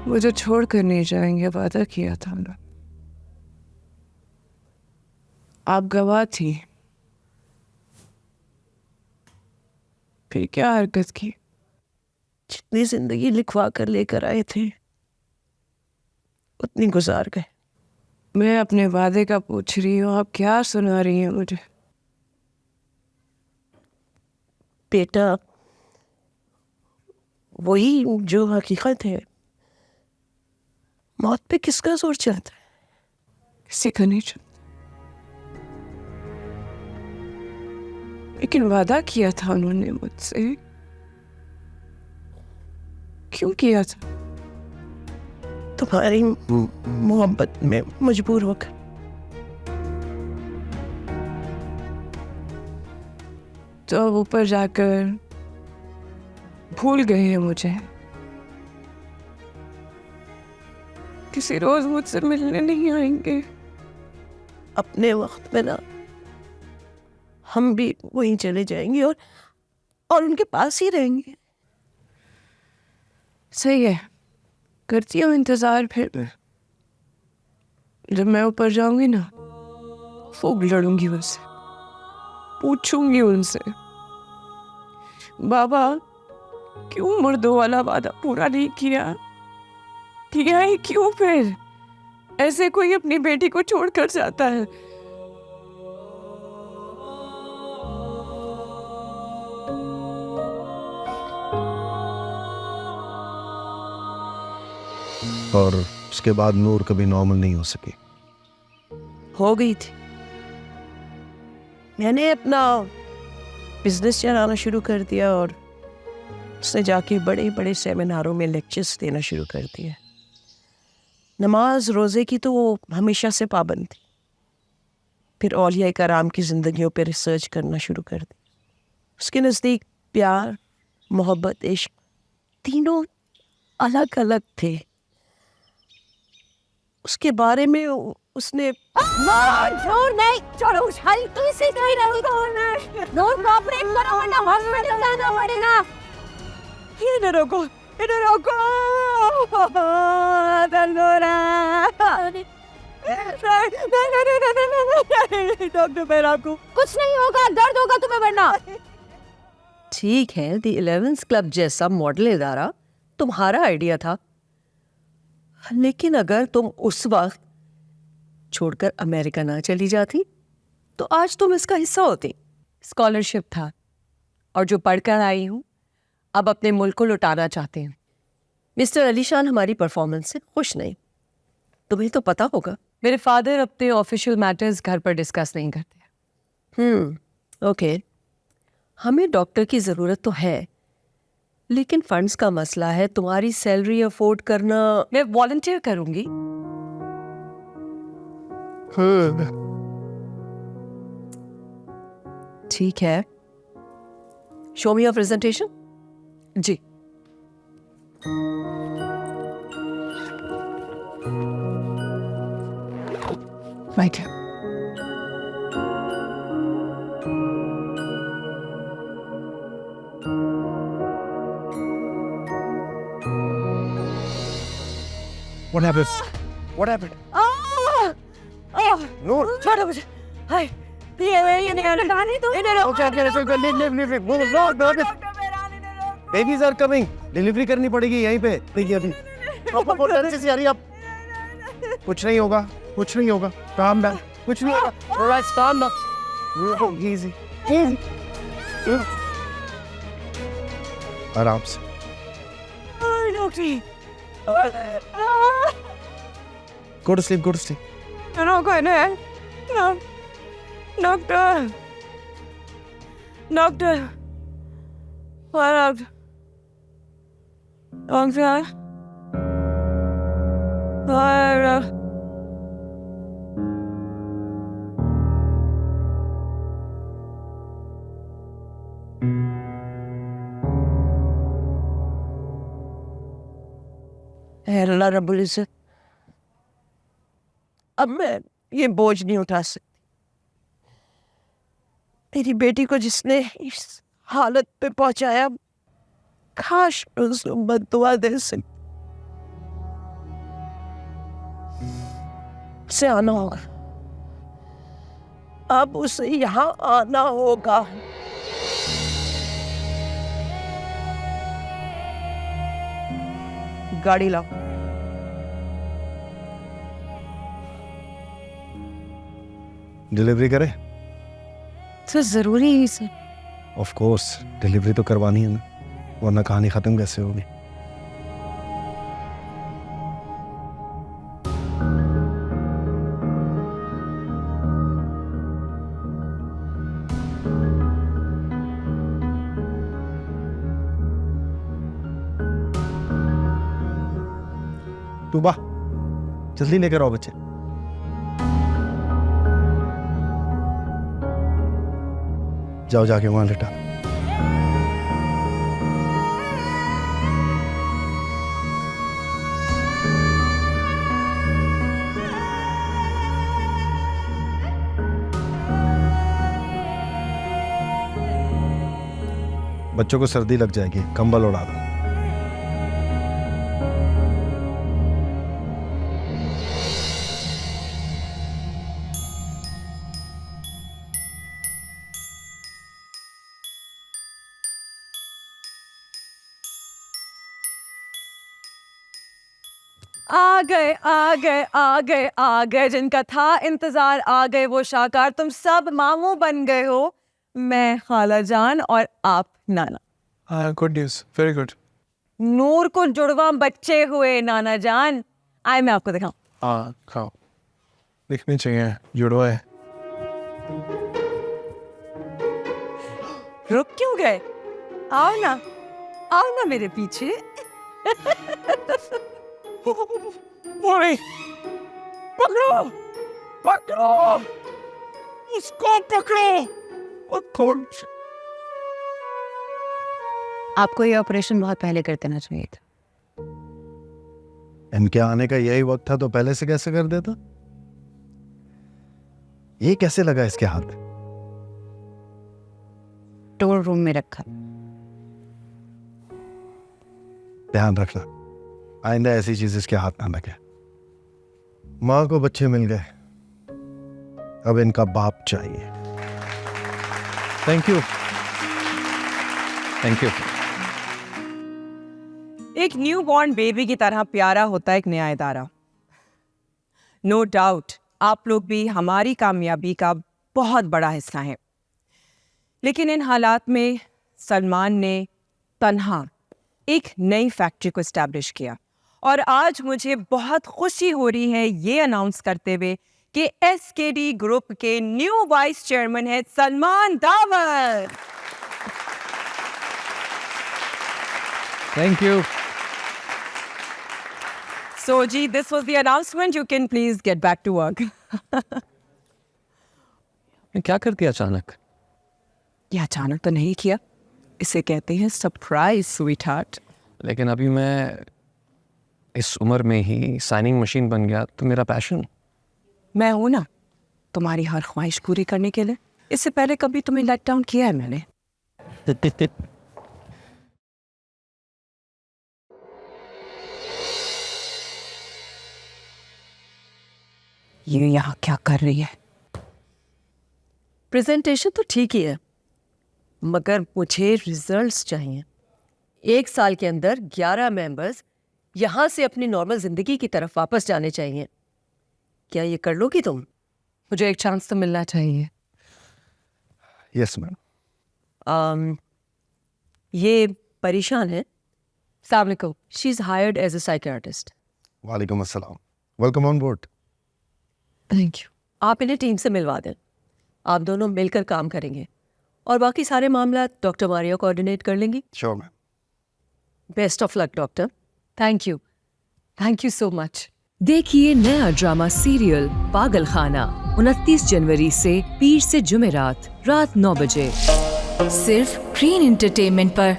मुझे छोड़ कर नहीं जाएंगे, वादा किया था ना। आप गवाह थी, फिर क्या हरकत की? जितनी जिंदगी लिखवा कर लेकर आए थे उतनी गुजार गए। मैं अपने वादे का पूछ रही हूँ, आप क्या सुना रही हैं मुझे? बेटा, वही जो हकीकत है। मौत पे किसका जोर चलता है? किसी का नहीं चलता, लेकिन वादा किया था उन्होंने मुझसे। क्यों किया था? तुम्हारी मोहब्बत में मजबूर होकर। तो अब ऊपर जाकर भूल गए हैं मुझे? किसी रोज मुझसे मिलने नहीं आएंगे? अपने वक्त में ना हम भी वहीं चले जाएंगे और उनके पास ही रहेंगे। सही है, करती हूँ इंतजार। फिर जब मैं ऊपर जाऊंगी ना, खूब लड़ूंगी उनसे, पूछूंगी उनसे, बाबा क्यों मर्दों वाला वादा पूरा नहीं किया? किया ही क्यों? फिर ऐसे कोई अपनी बेटी को छोड़कर जाता है? और उसके बाद नूर कभी नॉर्मल नहीं हो सकी। हो गई थी। मैंने अपना बिजनेस चलाना शुरू कर दिया और उसने जाके बड़े बड़े सेमिनारों में लेक्चर्स देना शुरू कर दिया। नमाज रोज़े की तो वो हमेशा से पाबंद थी। फिर औलिया कराम की ज़िंदगियों पे रिसर्च करना शुरू कर दी। उसके नज़दीक प्यार, मोहब्बत, इश्क तीनों अलग अलग थे। उसके बारे में उसने नहीं छोड़ो, हल्की से नहीं रहूंगा। नोट प्रॉब्लम करो वरना हॉस्पिटल जाना पड़ेगा। इधर रोको, इधर रोको। डॉक्टर मेरा को कुछ नहीं होगा, दर्द होगा तुम्हें वरना। ठीक है, द 11th क्लब जैसा मॉडल इदारा तुम्हारा आइडिया था, लेकिन अगर तुम उस वक्त छोड़कर अमेरिका ना चली जाती तो आज तुम इसका हिस्सा होती। स्कॉलरशिप था और जो पढ़कर आई हूं अब अपने मुल्क को लुटाना चाहते हैं। मिस्टर अलीशान हमारी परफॉर्मेंस से खुश नहीं, तुम्हें तो पता होगा। मेरे फादर अपने ऑफिशियल मैटर्स घर पर डिस्कस नहीं करते। ओके, हमें डॉक्टर की ज़रूरत तो है, लेकिन फंड्स का मसला है। तुम्हारी सैलरी अफोर्ड करना, मैं वॉलंटियर करूंगी। ठीक है, शो मी योर प्रेजेंटेशन। जी। Mic What happened? What happened? Noor. छोड़ो मुझे। हाय, ये नहीं लगाने दो। इधर आओ। Babies are coming. Delivery करनी पड़ेगी यहीं पे। देखिए अभी। से आ रही आप। कुछ नहीं होगा, कुछ नहीं होगा। Calm down. कुछ नहीं होगा। Alright, calm down. Easy, easy. आराम से। Go to sleep, go to sleep. No, go ahead. No. Doctor. Doctor. What up? Doctor. What up? अल्लाह रब्बुल इज़्ज़त, अब मैं ये बोझ नहीं उठा सकती। मेरी बेटी को जिसने इस हालत पे पहुंचाया, काश उसको बद्दुआ दे सकती। से आना होगा, अब उसे यहाँ आना होगा। गाड़ी लाओ। डिलीवरी करे? सर जरूरी है सर। ऑफ कोर्स डिलीवरी तो करवानी है ना, वरना कहानी खत्म कैसे होगी। तूबा जल्दी लेकर आओ बच्चे। जाओ जाके वहां लेटा। बच्चों को सर्दी लग जाएगी, कंबल उड़ा दो। आ गए आ गए आ गए आ गए, जिनका था इंतजार आ गए वो शाहकार। तुम सब मामू बन गए हो, मैं खाला जान और आप नाना। Good news, very good. Noor को जुड़वा बच्चे हुए नाना जान। आए मैं आपको दिखाऊं। हाँ खाओ, दिखनी चाहिए, जुड़वा है। रुक क्यों गए? आओ ना मेरे पीछे। नहीं, पकड़ो पकड़ो उसको, पकड़ो। आपको ये ऑपरेशन बहुत पहले कर देना चाहिए था। इनके आने का यही वक्त था तो पहले से कैसे कर देता? ये कैसे लगा इसके हाथ? स्टोर रूम में रखा। ध्यान रखना, आइंदा ऐसी चीज इसके हाथ ना लगे। माँ को बच्चे मिल गए, अब इनका बाप चाहिए। Thank you, thank you. एक न्यू बॉर्न बेबी की तरह प्यारा होता है एक नया इदारा। नो डाउट आप लोग भी हमारी कामयाबी का बहुत बड़ा हिस्सा हैं, लेकिन इन हालात में सलमान ने तन्हा एक नई फैक्ट्री को एस्टैब्लिश किया और आज मुझे बहुत खुशी हो रही है ये अनाउंस करते हुए कि एसकेडी ग्रुप के न्यू वाइस चेयरमैन है Salman Dawar. Thank you. So जी, this was the announcement. You can please get back to work. क्या कर दिया अचानक? ये अचानक तो नहीं किया, इसे कहते हैं सरप्राइज स्वीट हार्ट। लेकिन अभी मैं इस उम्र में ही साइनिंग मशीन बन गया तो मेरा पैशन। मैं हूं ना तुम्हारी हर ख्वाहिश पूरी करने के लिए। इससे पहले कभी तुम्हें लेट डाउन किया है मैंने? ये यहाँ क्या कर रही है? प्रेजेंटेशन तो ठीक ही है, मगर मुझे रिजल्ट्स चाहिए। 1 साल के अंदर 11 मेंबर्स यहाँ से अपनी नॉर्मल जिंदगी की तरफ वापस जाने चाहिए। क्या ये कर लोगी तुम? मुझे एक चांस तो मिलना चाहिए। Yes ma'am. ये परेशान है। अस्सलाम वालेकुम। She is hired as a psychiatrist. वालेकुम अस्सलाम, welcome on board. Thank you. आप इन्हें टीम से मिलवा दें, आप दोनों मिलकर काम करेंगे और बाकी सारे मामला डॉक्टर मारिया कोऑर्डिनेट कर लेंगी। Sure ma'am. Best of luck doctor. Thank you so much. देखिए नया ड्रामा सीरियल पागल खाना 29 जनवरी से पीर से जुमेरात रात 9 बजे सिर्फ ग्रीन एंटरटेनमेंट पर।